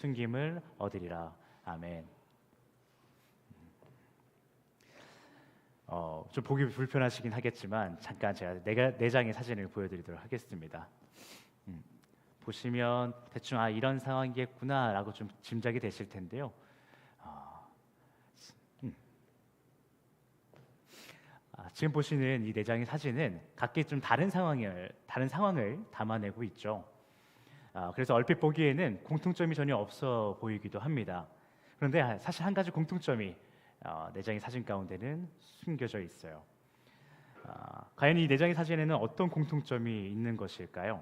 숨김을 얻으리라. 아멘. 좀 보기 불편하시긴 하겠지만 잠깐 제가 네 장의 사진을 보여드리도록 하겠습니다. 보시면 대충 이런 상황이겠구나라고 좀 짐작이 되실 텐데요. 지금 보시는 이 네 장의 사진은 각기 좀 다른 상황을 담아내고 있죠. 그래서 얼핏 보기에는 공통점이 전혀 없어 보이기도 합니다. 그런데 사실 한 가지 공통점이 네 장의 사진 가운데는 숨겨져 있어요. 과연 이 네 장의 사진에는 어떤 공통점이 있는 것일까요?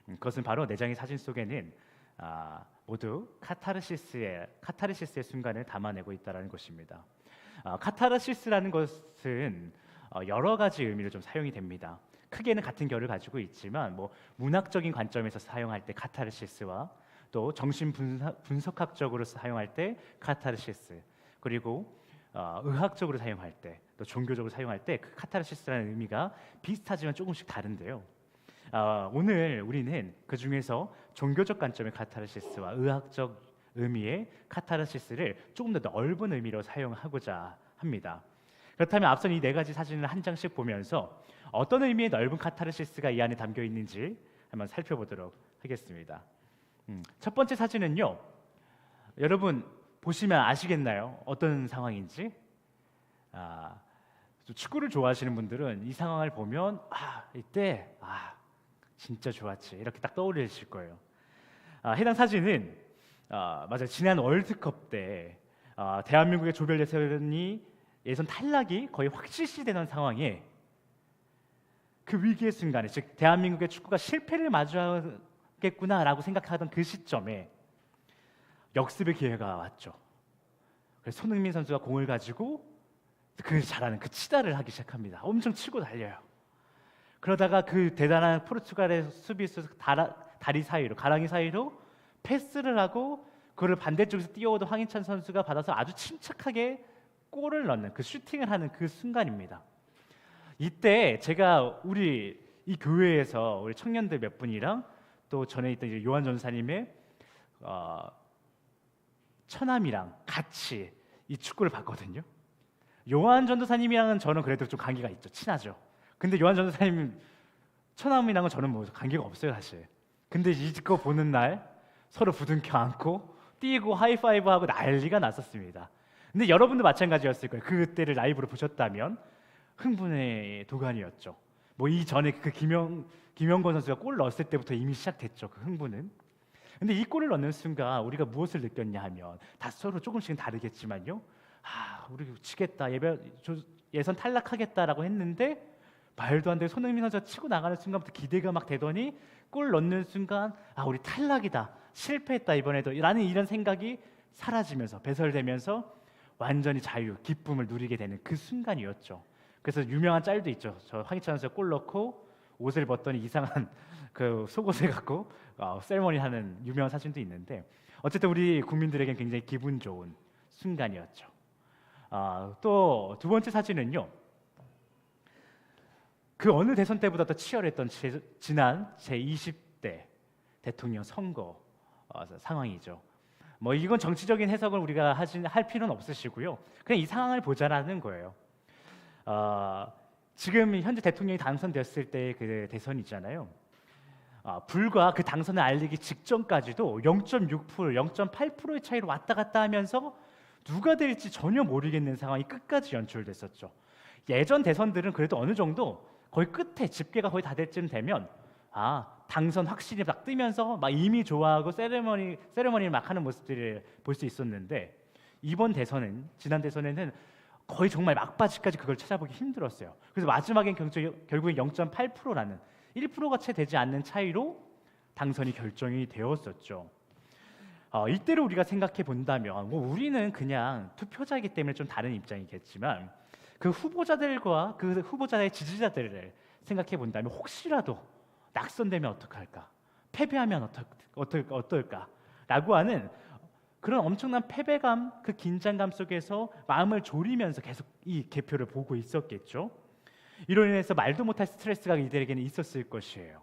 그것은 바로 네 장의 사진 속에는 모두 카타르시스의 순간을 담아내고 있다는 것입니다. 카타르시스라는 것은 여러 가지 의미로 좀 사용이 됩니다. 크게는 같은 결을 가지고 있지만 문학적인 관점에서 사용할 때 카타르시스와 또 정신 분석학적으로 사용할 때 카타르시스, 그리고 의학적으로 사용할 때, 또 종교적으로 사용할 때 그 카타르시스라는 의미가 비슷하지만 조금씩 다른데요. 오늘 우리는 그 중에서 종교적 관점의 카타르시스와 의학적 의미의 카타르시스를 조금 더 넓은 의미로 사용하고자 합니다. 그렇다면 앞선 이 네 가지 사진을 한 장씩 보면서 어떤 의미의 넓은 카타르시스가 이 안에 담겨 있는지 한번 살펴보도록 하겠습니다. 첫 번째 사진은요, 여러분 보시면 아시겠나요? 어떤 상황인지? 축구를 좋아하시는 분들은 이 상황을 보면 이때 진짜 좋았지 이렇게 딱 떠오르실 거예요. 해당 사진은 맞아요. 지난 월드컵 때 대한민국의 조별 예선 탈락이 거의 확실시되는 상황에 그 위기의 순간에, 즉 대한민국의 축구가 실패를 마주하겠구나라고 생각하던 그 시점에 역습의 기회가 왔죠. 그래서 손흥민 선수가 공을 가지고 그 잘하는 그 치다를 하기 시작합니다. 엄청 치고 달려요. 그러다가 그 대단한 포르투갈의 수비수 다리 사이로, 가랑이 사이로 패스를 하고 그를 반대쪽에서 뛰어오던 황희찬 선수가 받아서 아주 침착하게 골을 넣는, 그 슈팅을 하는 그 순간입니다. 이때 제가 우리 이 교회에서 우리 청년들 몇 분이랑 또 전에 있던 요한 전사님의 처남이랑 같이 이 축구를 봤거든요. 요한 전도사님이랑은 저는 그래도 좀 관계가 있죠. 친하죠. 근데 요한 전도사님 처남이랑은 저는 관계가 없어요, 사실. 근데 이거 보는 날 서로 부둥켜 안고 뛰고 하이파이브하고 난리가 났었습니다. 근데 여러분도 마찬가지였을 거예요. 그때를 라이브로 보셨다면 흥분의 도가니였죠. 이전에 그 김영권 선수가 골 넣었을 때부터 이미 시작됐죠. 그 흥분은. 근데 이 골을 넣는 순간 우리가 무엇을 느꼈냐 하면, 다 서로 조금씩은 다르겠지만요, 우리 지겠다, 예선 탈락하겠다라고 했는데 말도 안 되게 손흥민 선수가 치고 나가는 순간부터 기대가 막 되더니 골 넣는 순간 우리 탈락이다, 실패했다 이번에도 라는 이런 생각이 사라지면서 배설되면서 완전히 자유, 기쁨을 누리게 되는 그 순간이었죠. 그래서 유명한 짤도 있죠. 저 황희찬 선수가 골 넣고 옷을 벗더니 이상한 그 속옷을 갖고 세리머니 하는 유명한 사진도 있는데, 어쨌든 우리 국민들에겐 굉장히 기분 좋은 순간이었죠. 또 두 번째 사진은요, 그 어느 대선 때보다 더 치열했던 지난 제20대 대통령 선거 상황이죠. 이건 정치적인 해석을 우리가 할 필요는 없으시고요. 그냥 이 상황을 보자라는 거예요. 지금 현재 대통령이 당선됐을 때 그 대선이잖아요. 불과 그 당선을 알리기 직전까지도 0.6%, 0.8%의 차이로 왔다 갔다 하면서 누가 될지 전혀 모르겠는 상황이 끝까지 연출됐었죠. 예전 대선들은 그래도 어느 정도 거의 끝에 집계가 거의 다 될 쯤 되면 당선 확실히 막 뜨면서 막 이미 좋아하고 세레머니를 막 하는 모습들을 볼 수 있었는데, 지난 대선에는 거의 정말 막바지까지 그걸 찾아보기 힘들었어요. 그래서 마지막엔 결국엔 0.8%라는 1%가 채 되지 않는 차이로 당선이 결정이 되었었죠. 이때로 우리가 생각해 본다면 우리는 그냥 투표자이기 때문에 좀 다른 입장이겠지만 그 후보자들과 그 후보자의 지지자들을 생각해 본다면 혹시라도 낙선되면 어떡할까? 패배하면 어떨까? 라고 하는 그런 엄청난 패배감, 그 긴장감 속에서 마음을 졸이면서 계속 이 개표를 보고 있었겠죠. 이로 인해서 말도 못할 스트레스가 이들에게는 있었을 것이에요.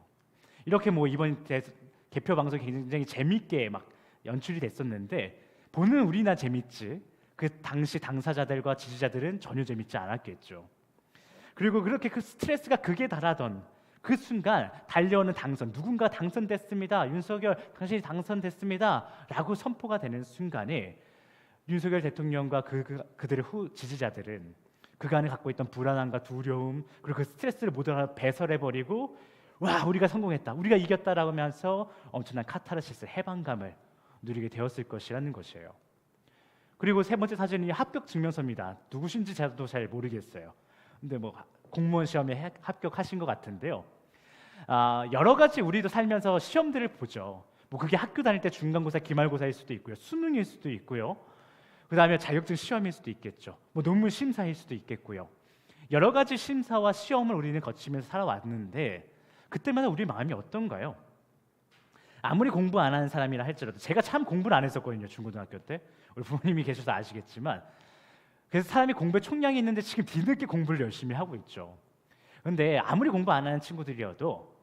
이렇게 이번 개표 방송이 굉장히 재밌게 막 연출이 됐었는데 보는 우리나 재밌지 그 당시 당사자들과 지지자들은 전혀 재밌지 않았겠죠. 그리고 그렇게 그 스트레스가 극에 달하던 그 순간 달려오는 당선, 누군가 당선됐습니다. 윤석열 당신이 당선됐습니다. 라고 선포가 되는 순간에 윤석열 대통령과 그들의 지지자들은 그간에 갖고 있던 불안함과 두려움 그리고 그 스트레스를 모두 다 배설해버리고 와 우리가 성공했다, 우리가 이겼다라고 하면서 엄청난 카타르시스, 해방감을 누리게 되었을 것이라는 것이에요. 그리고 세 번째 사진이 합격 증명서입니다. 누구신지 저도 잘 모르겠어요. 근데 뭐 공무원 시험에 합격하신 것 같은데요. 여러 가지 우리도 살면서 시험들을 보죠. 뭐 그게 학교 다닐 때 중간고사, 기말고사일 수도 있고요, 수능일 수도 있고요. 그 다음에 자격증 시험일 수도 있겠죠. 뭐 논문 심사일 수도 있겠고요. 여러 가지 심사와 시험을 우리는 거치면서 살아왔는데 그때마다 우리 마음이 어떤가요? 아무리 공부 안 하는 사람이라 할지라도 제가 참 공부를 안 했었거든요. 중고등학교 때. 우리 부모님이 계셔서 아시겠지만 그래서 사람이 공부에 총량이 있는데 지금 뒤늦게 공부를 열심히 하고 있죠. 그런데 아무리 공부 안 하는 친구들이어도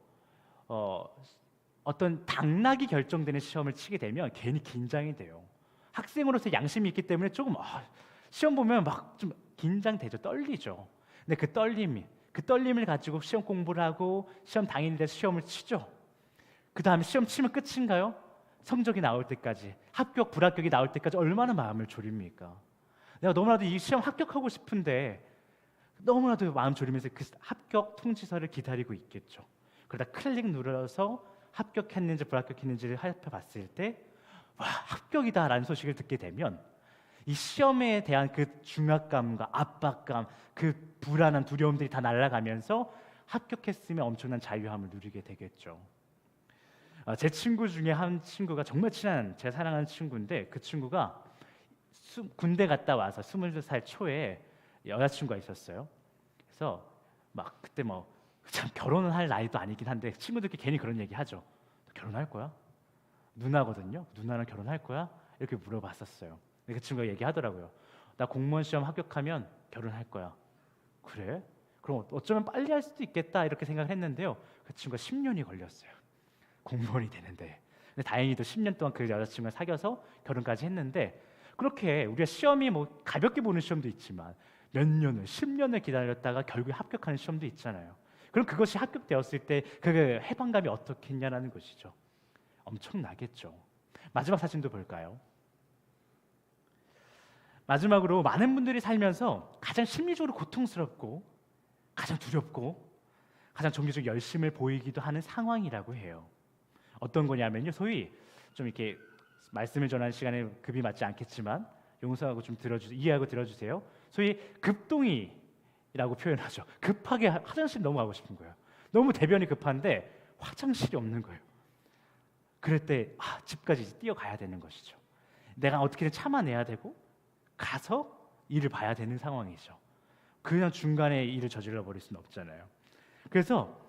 어떤 당락이 결정되는 시험을 치게 되면 괜히 긴장이 돼요. 학생으로서 양심이 있기 때문에 조금 시험 보면 막 좀 긴장되죠. 떨리죠. 근데 그 떨림을 가지고 시험 공부를 하고 시험 당일에 돼서 시험을 치죠. 그 다음에 시험 치면 끝인가요? 성적이 나올 때까지, 합격, 불합격이 나올 때까지 얼마나 마음을 졸입니까? 내가 너무나도 이 시험 합격하고 싶은데 너무나도 마음 졸이면서 그 합격 통지서를 기다리고 있겠죠. 그러다 클릭 눌러서 합격했는지 불합격했는지를 살펴봤을 때 와, 합격이다라는 소식을 듣게 되면 이 시험에 대한 그 중압감과 압박감, 그 불안한 두려움들이 다 날아가면서 합격했으면 엄청난 자유함을 누리게 되겠죠. 제 친구 중에 한 친구가 정말 친한 제 사랑하는 친구인데 그 친구가 군대 갔다 와서 22살 초에 여자친구가 있었어요. 그래서 막 그때 뭐 참 결혼은 할 나이도 아니긴 한데 친구들끼리 괜히 그런 얘기 하죠. 너 결혼할 거야? 누나거든요. 누나랑 결혼할 거야? 이렇게 물어봤었어요. 그 친구가 얘기하더라고요. 나 공무원 시험 합격하면 결혼할 거야. 그래? 그럼 어쩌면 빨리 할 수도 있겠다 이렇게 생각을 했는데요. 그 친구가 10년이 걸렸어요. 공무원이 되는데. 근데 다행히도 10년 동안 그 여자친구가 사귀어서 결혼까지 했는데 그렇게 우리가 시험이 뭐 가볍게 보는 시험도 있지만 몇 년을 10년을 기다렸다가 결국에 합격하는 시험도 있잖아요. 그럼 그것이 합격되었을 때 그 해방감이 어떻겠냐라는 것이죠. 엄청나겠죠. 마지막 사진도 볼까요? 마지막으로 많은 분들이 살면서 가장 심리적으로 고통스럽고 가장 두렵고 가장 종교적 열심을 보이기도 하는 상황이라고 해요. 어떤 거냐면요, 소위 좀 이렇게 말씀을 전하는 시간에 급이 맞지 않겠지만 용서하고 좀 이해하고 들어주세요. 소위 급동이라고 표현하죠. 급하게 화장실 너무 가고 싶은 거예요. 너무 대변이 급한데 화장실이 없는 거예요. 그럴 때 집까지 뛰어가야 되는 것이죠. 내가 어떻게든 참아내야 되고 가서 일을 봐야 되는 상황이죠. 그냥 중간에 일을 저질러 버릴 수는 없잖아요. 그래서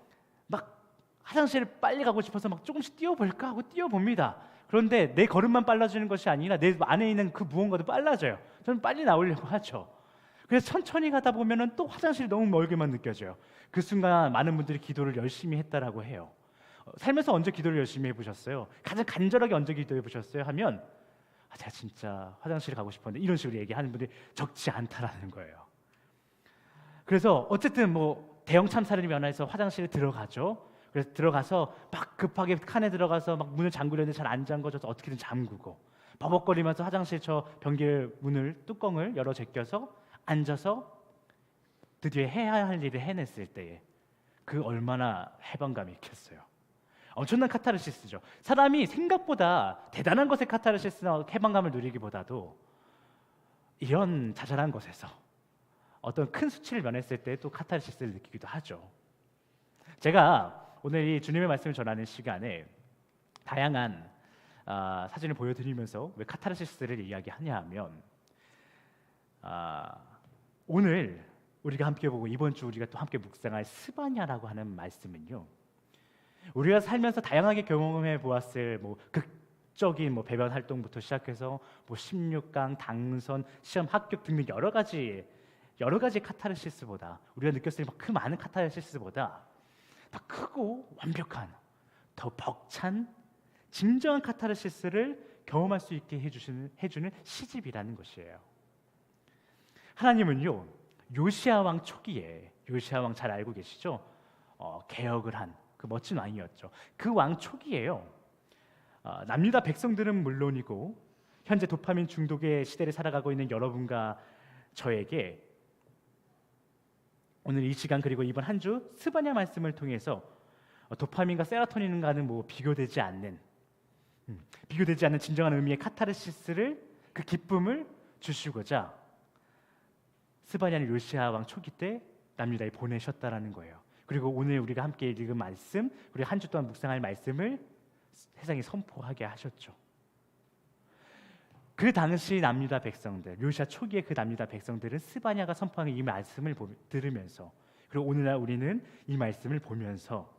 막 화장실을 빨리 가고 싶어서 막 조금씩 뛰어볼까 하고 뛰어봅니다. 그런데 내 걸음만 빨라지는 것이 아니라 내 안에 있는 그 무언가도 빨라져요. 저는 빨리 나오려고 하죠. 그래서 천천히 가다 보면은 또 화장실이 너무 멀게만 느껴져요. 그 순간 많은 분들이 기도를 열심히 했다라고 해요. 살면서 언제 기도를 열심히 해보셨어요? 가장 간절하게 언제 기도해 보셨어요? 하면 제가 진짜 화장실에 가고 싶었는데 이런 식으로 얘기하는 분들이 적지 않다라는 거예요. 그래서 어쨌든 뭐 대형 참사를 면해서 화장실에 들어가죠. 그래서 들어가서 막 급하게 칸에 들어가서 막 문을 잠그려는데 잘 안 잠궈져서 어떻게든 잠그고 버벅거리면서 화장실 저 변기 문을 뚜껑을 열어 제껴서 앉아서 드디어 해야 할 일을 해냈을 때에 그 얼마나 해방감이 있겠어요. 엄청난 카타르시스죠. 사람이 생각보다 대단한 것에 카타르시스나 해방감을 누리기보다도 이런 자잘한 것에서 어떤 큰 수치를 면했을 때 또 카타르시스를 느끼기도 하죠. 제가 오늘 이 주님의 말씀을 전하는 시간에 다양한 사진을 보여드리면서 왜 카타르시스를 이야기하냐 하면 오늘 우리가 함께 보고 이번 주 우리가 또 함께 묵상할 스바냐라고 하는 말씀은요, 우리가 살면서 다양하게 경험해 보았을 뭐 극적인 뭐 배변 활동부터 시작해서 뭐 16강 당선, 시험 합격 등등 여러 가지 카타르시스보다 우리가 느꼈을 그 많은 카타르시스보다 더 크고 완벽한, 더 벅찬 진정한 카타르시스를 경험할 수 있게 해주는 시집이라는 것이에요. 하나님은요, 요시야 왕 초기에, 요시야 왕 잘 알고 계시죠? 개혁을 한 그 멋진 왕이었죠. 그 왕 초기에요, 남유다 백성들은 물론이고 현재 도파민 중독의 시대를 살아가고 있는 여러분과 저에게 오늘 이 시간 그리고 이번 한 주 스바냐 말씀을 통해서 도파민과 세로토닌과는 비교되지 않는 진정한 의미의 카타르시스를, 그 기쁨을 주시고자 스바냐는 요시야 왕 초기 때 남유다에 보내셨다라는 거예요. 그리고 오늘 우리가 함께 읽은 말씀, 우리가 한 주 동안 묵상할 말씀을 세상에 선포하게 하셨죠. 그 당시 남유다 백성들, 요시야 초기에 그 남유다 백성들은 스바냐가 선포하는 이 말씀을 들으면서, 그리고 오늘날 우리는 이 말씀을 보면서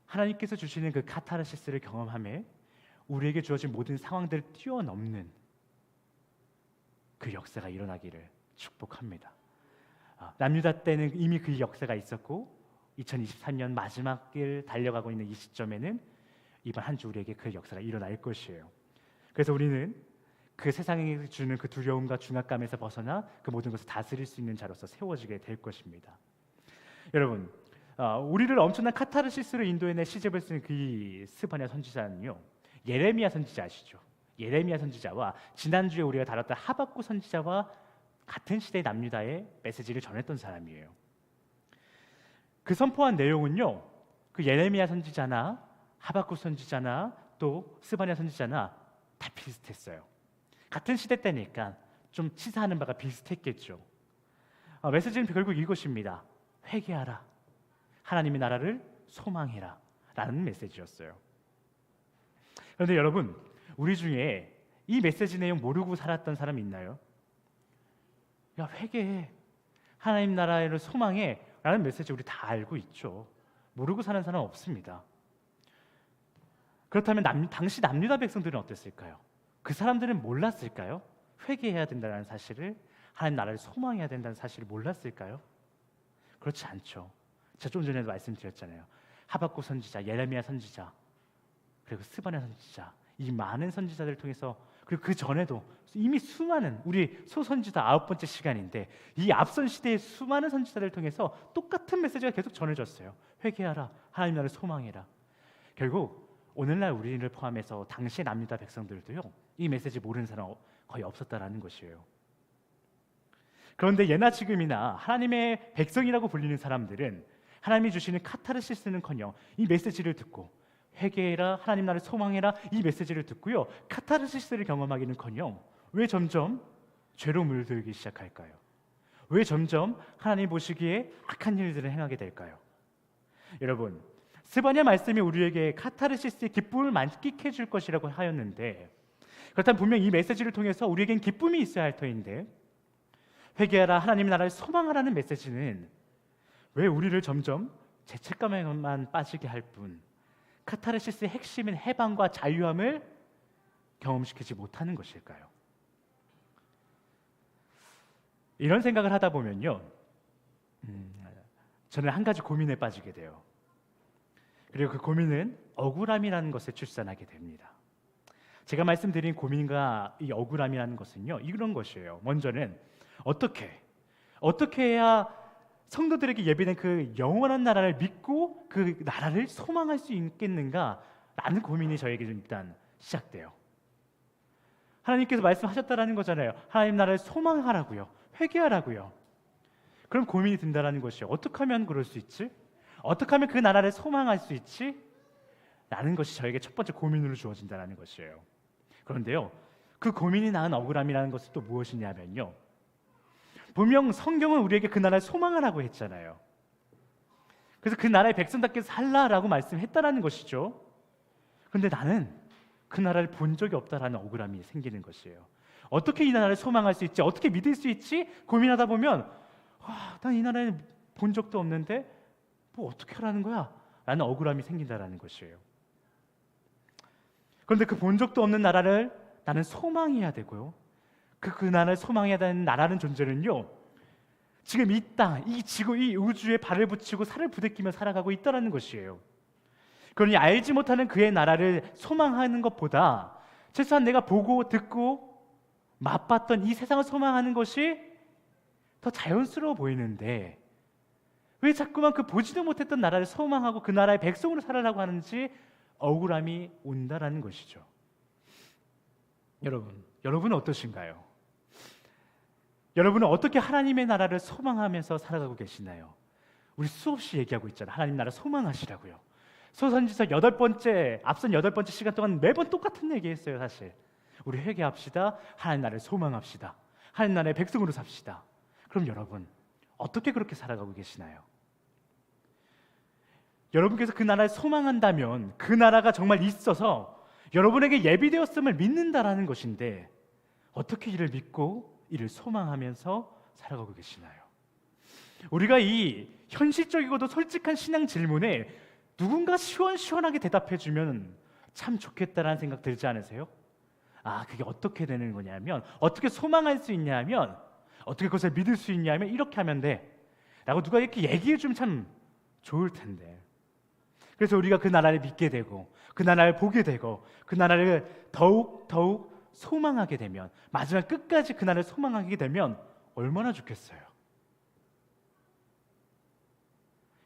하나님께서 주시는 그 카타르시스를 경험하며 우리에게 주어진 모든 상황들을 뛰어넘는 그 역사가 일어나기를 축복합니다. 남유다 때는 이미 그 역사가 있었고 2023년 마지막을 달려가고 있는 이 시점에는 이번 한 주 우리에게 그 역사가 일어날 것이에요. 그래서 우리는 그 세상에 주는 그 두려움과 중압감에서 벗어나 그 모든 것을 다스릴 수 있는 자로서 세워지게 될 것입니다. 여러분, 우리를 엄청난 카타르시스로 인도해내 시집을 쓴 그 스바냐 선지자는요, 예레미야 선지자 아시죠? 예레미야 선지자와 지난주에 우리가 다뤘던 하박국 선지자와 같은 시대의 남유다의 메시지를 전했던 사람이에요. 그 선포한 내용은요, 그 예레미야 선지자나 하박국 선지자나 또 스바냐 선지자나 다 비슷했어요. 같은 시대 때니까 좀 치사하는 바가 비슷했겠죠. 메시지는 결국 이것입니다. 회개하라, 하나님의 나라를 소망해라 라는 메시지였어요. 그런데 여러분, 우리 중에 이 메시지 내용 모르고 살았던 사람 있나요? 야, 회개해, 하나님 나라를 소망해 라는 메시지 우리 다 알고 있죠. 모르고 사는 사람 없습니다. 그렇다면 당시 남유다 백성들은 어땠을까요? 그 사람들은 몰랐을까요? 회개해야 된다는 사실을, 하나님 나라를 소망해야 된다는 사실을 몰랐을까요? 그렇지 않죠. 제가 좀 전에도 말씀드렸잖아요. 하박국 선지자, 예레미야 선지자, 그리고 스바냐 선지자, 이 많은 선지자들을 통해서, 그리고 그 전에도 이미 수많은, 우리 소선지자 9번째 시간인데 이 앞선 시대의 수많은 선지자들을 통해서 똑같은 메시지가 계속 전해졌어요. 회개하라, 하나님 나라를 소망해라. 결국 오늘날 우리를 포함해서 당시 남유다 백성들도요, 이 메시지 모르는 사람 거의 없었다라는 것이에요. 그런데 예나 지금이나 하나님의 백성이라고 불리는 사람들은 하나님이 주시는 카타르시스는커녕 이 메시지를 듣고 회개해라, 하나님 나라를 소망해라 이 메시지를 듣고요, 카타르시스를 경험하기는커녕 왜 점점 죄로 물들기 시작할까요? 왜 점점 하나님 보시기에 악한 일들을 행하게 될까요? 여러분, 스바냐 말씀이 우리에게 카타르시스의 기쁨을 만끽해 줄 것이라고 하였는데, 그렇다면 분명 이 메시지를 통해서 우리에겐 기쁨이 있어야 할 터인데, 회개하라, 하나님 나라를 소망하라는 메시지는 왜 우리를 점점 죄책감에만 빠지게 할 뿐 카타르시스의 핵심인 해방과 자유함을 경험시키지 못하는 것일까요? 이런 생각을 하다 보면요, 저는 한 가지 고민에 빠지게 돼요. 그리고 그 고민은 억울함이라는 것을 출산하게 됩니다. 제가 말씀드린 고민과 이 억울함이라는 것은요, 이런 것이에요. 먼저는 어떻게 해야 성도들에게 예비된 그 영원한 나라를 믿고 그 나라를 소망할 수 있겠는가라는 고민이 저에게 일단 시작돼요. 하나님께서 말씀하셨다라는 거잖아요. 하나님 나라를 소망하라고요, 회개하라고요. 그럼 고민이 든다라는 것이요, 어떻게 하면 그럴 수 있지? 어떻게 하면 그 나라를 소망할 수 있지? 라는 것이 저에게 첫 번째 고민으로 주어진다는 것이에요. 그런데요, 그 고민이 낳은 억울함이라는 것은 또 무엇이냐면요, 분명 성경은 우리에게 그 나라를 소망하라고 했잖아요. 그래서 그 나라의 백성답게 살라라고 말씀했다라는 것이죠. 그런데 나는 그 나라를 본 적이 없다라는 억울함이 생기는 것이에요. 어떻게 이 나라를 소망할 수 있지? 어떻게 믿을 수 있지? 고민하다 보면 난 이 나라를 본 적도 없는데 뭐 어떻게 하라는 거야? 라는 억울함이 생긴다라는 것이에요. 그런데 그 본 적도 없는 나라를 나는 소망해야 되고요, 그 나라를 소망해야 되는 나라는 존재는요, 지금 이 땅, 이 지구, 이 우주에 발을 붙이고 살을 부대끼며 살아가고 있다는 것이에요. 그러니 알지 못하는 그의 나라를 소망하는 것보다 최소한 내가 보고 듣고 맛봤던 이 세상을 소망하는 것이 더 자연스러워 보이는데 왜 자꾸만 그 보지도 못했던 나라를 소망하고 그 나라의 백성으로 살아가고 하는지 억울함이 온다라는 것이죠. 여러분은 어떠신가요? 여러분은 어떻게 하나님의 나라를 소망하면서 살아가고 계시나요? 우리 수없이 얘기하고 있잖아요. 하나님 나라 소망하시라고요. 소선지서 앞선 8번째 시간 동안 매번 똑같은 얘기했어요. 사실 우리 회개합시다. 하나님 나라를 소망합시다. 하나님 나라의 백성으로 삽시다. 그럼 여러분 어떻게 그렇게 살아가고 계시나요? 여러분께서 그 나라를 소망한다면 그 나라가 정말 있어서 여러분에게 예비되었음을 믿는다라는 것인데 어떻게 이를 믿고 이를 소망하면서 살아가고 계시나요? 우리가 이 현실적이고도 솔직한 신앙 질문에 누군가 시원시원하게 대답해주면 참 좋겠다라는 생각 들지 않으세요? 그게 어떻게 되는 거냐면, 어떻게 소망할 수 있냐면, 어떻게 그것을 믿을 수 있냐면 이렇게 하면 돼 라고 누가 이렇게 얘기해주면 참 좋을 텐데. 그래서 우리가 그 나라를 믿게 되고 그 나라를 보게 되고 그 나라를 더욱 소망하게 되면, 마지막 끝까지 그 나라를 소망하게 되면 얼마나 좋겠어요.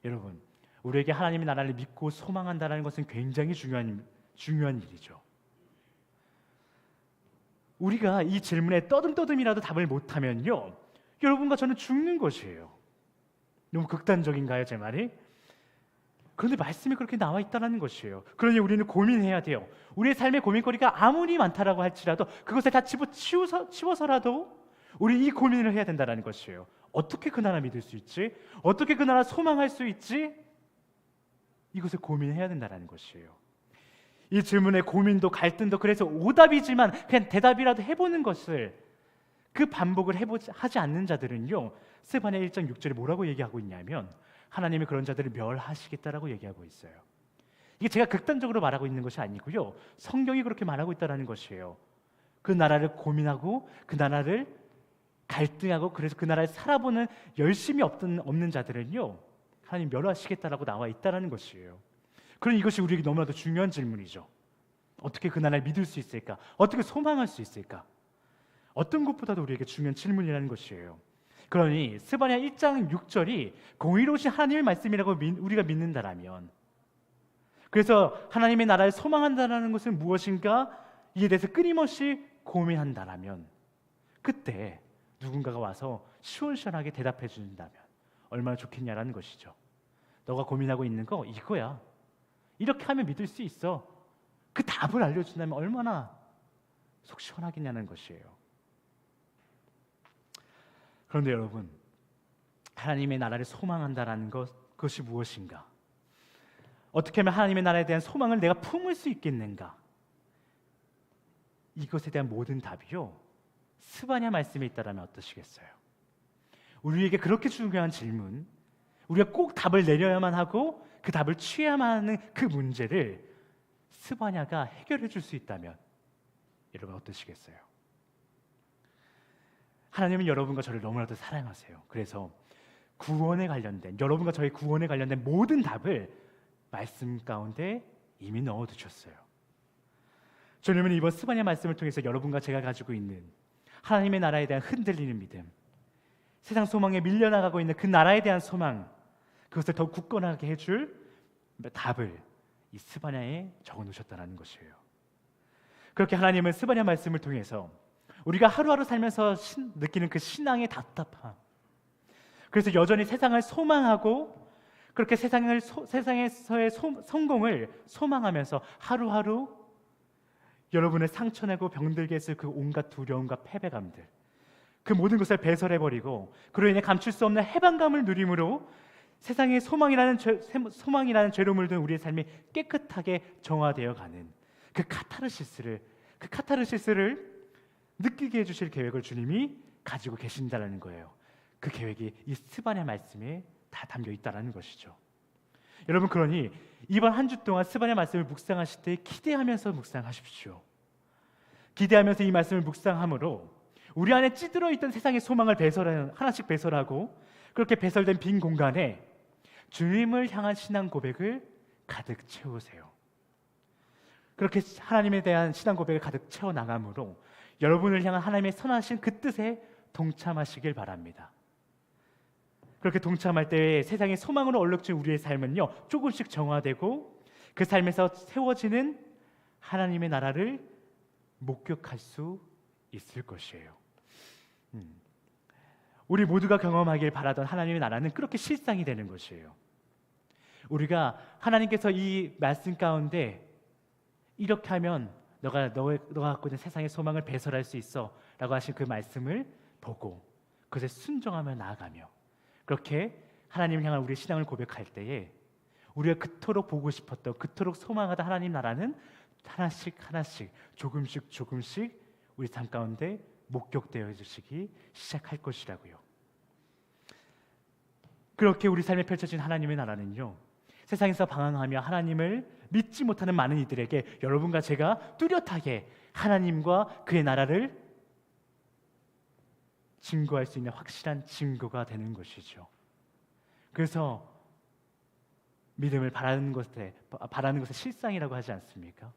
여러분, 우리에게 하나님의 나라를 믿고 소망한다는 것은 굉장히 중요한 일이죠. 우리가 이 질문에 떠듬떠듬이라도 답을 못하면요, 여러분과 저는 죽는 것이에요. 너무 극단적인가요, 제 말이? 그런데 말씀이 그렇게 나와 있다는 것이에요. 그러니 우리는 고민해야 돼요. 우리의 삶의 고민거리가 아무리 많다라고 할지라도 그것을 다 치워서라도 우리 이 고민을 해야 된다는 것이에요. 어떻게 그 나라 믿을 수 있지? 어떻게 그 나라 소망할 수 있지? 이것을 고민해야 된다는 것이에요. 이 질문의 고민도 갈등도 그래서 오답이지만 그냥 대답이라도 해보는 것을, 그 반복을 하지 않는 자들은요, 스바냐 1장 6절에 뭐라고 얘기하고 있냐면 하나님이 그런 자들을 멸하시겠다라고 얘기하고 있어요. 이게 제가 극단적으로 말하고 있는 것이 아니고요, 성경이 그렇게 말하고 있다는 것이에요. 그 나라를 고민하고 그 나라를 갈등하고 그래서 그 나라에 살아보는 열심이 없는 자들은요, 하나님 멸하시겠다라고 나와 있다는 것이에요. 그럼 이것이 우리에게 너무나도 중요한 질문이죠. 어떻게 그 나라를 믿을 수 있을까? 어떻게 소망할 수 있을까? 어떤 것보다도 우리에게 중요한 질문이라는 것이에요. 그러니 스바냐 1장 6절이 공의로우신 하나님의 말씀이라고 우리가 믿는다라면, 그래서 하나님의 나라를 소망한다는 것은 무엇인가? 이에 대해서 끊임없이 고민한다라면, 그때 누군가가 와서 시원시원하게 대답해 준다면 얼마나 좋겠냐라는 것이죠. 너가 고민하고 있는 거 이거야. 이렇게 하면 믿을 수 있어. 그 답을 알려준다면 얼마나 속 시원하겠냐는 것이에요. 그런데 여러분, 하나님의 나라를 소망한다라는 그것이 무엇인가? 어떻게 하면 하나님의 나라에 대한 소망을 내가 품을 수 있겠는가? 이것에 대한 모든 답이요, 스바냐 말씀에 있다라면 어떠시겠어요? 우리에게 그렇게 중요한 질문, 우리가 꼭 답을 내려야만 하고 그 답을 취해야만 하는 그 문제를 스바냐가 해결해 줄 수 있다면 여러분 어떠시겠어요? 하나님은 여러분과 저를 너무나도 사랑하세요. 그래서 구원에 관련된, 여러분과 저의 구원에 관련된 모든 답을 말씀 가운데 이미 넣어두셨어요. 주님은 이번 스바냐 말씀을 통해서 여러분과 제가 가지고 있는 하나님의 나라에 대한 흔들리는 믿음, 세상 소망에 밀려나가고 있는 그 나라에 대한 소망, 그것을 더욱 굳건하게 해줄 답을 이 스바냐에 적어놓으셨다는 것이에요. 그렇게 하나님은 스바냐 말씀을 통해서 우리가 하루하루 살면서 느끼는 그 신앙의 답답함, 그래서 여전히 세상을 소망하고 그렇게 세상에서의 성공을 소망하면서 하루하루 여러분의 상처내고 병들게 했을 그 온갖 두려움과 패배감들, 그 모든 것을 배설해버리고 그로 인해 감출 수 없는 해방감을 누림으로 세상의 소망이라는 죄로 물든 우리의 삶이 깨끗하게 정화되어 가는 그 카타르시스를 느끼게 해주실 계획을 주님이 가지고 계신다는 거예요. 그 계획이 이 스바냐 말씀에 다 담겨 있다는 것이죠. 여러분, 그러니 이번 한 주 동안 스바냐 말씀을 묵상하실 때 기대하면서 묵상하십시오. 기대하면서 이 말씀을 묵상함으로 우리 안에 찌들어 있던 세상의 소망을 하나씩 배설하고, 그렇게 배설된 빈 공간에 주님을 향한 신앙 고백을 가득 채우세요. 그렇게 하나님에 대한 신앙 고백을 가득 채워 나가므로 여러분을 향한 하나님의 선하신 그 뜻에 동참하시길 바랍니다. 그렇게 동참할 때 세상의 소망으로 얼룩진 우리의 삶은요, 조금씩 정화되고 그 삶에서 세워지는 하나님의 나라를 목격할 수 있을 것이에요. 우리 모두가 경험하길 바라던 하나님의 나라는 그렇게 실상이 되는 것이에요. 우리가 하나님께서 이 말씀 가운데 이렇게 하면 너가 갖고 있는 세상의 소망을 배설할 수 있어 라고 하신 그 말씀을 보고 그것에 순종하며 나아가며 그렇게 하나님을 향한 우리의 신앙을 고백할 때에 우리가 그토록 보고 싶었던, 그토록 소망하던 하나님 나라는 하나씩 조금씩 우리 삶 가운데 목격되어지기 시작할 것이라고요. 그렇게 우리 삶에 펼쳐진 하나님의 나라는요, 세상에서 방황하며 하나님을 믿지 못하는 많은 이들에게 여러분과 제가 뚜렷하게 하나님과 그의 나라를 증거할 수 있는 확실한 증거가 되는 것이죠. 그래서 믿음을 바라는 것의 실상이라고 하지 않습니까?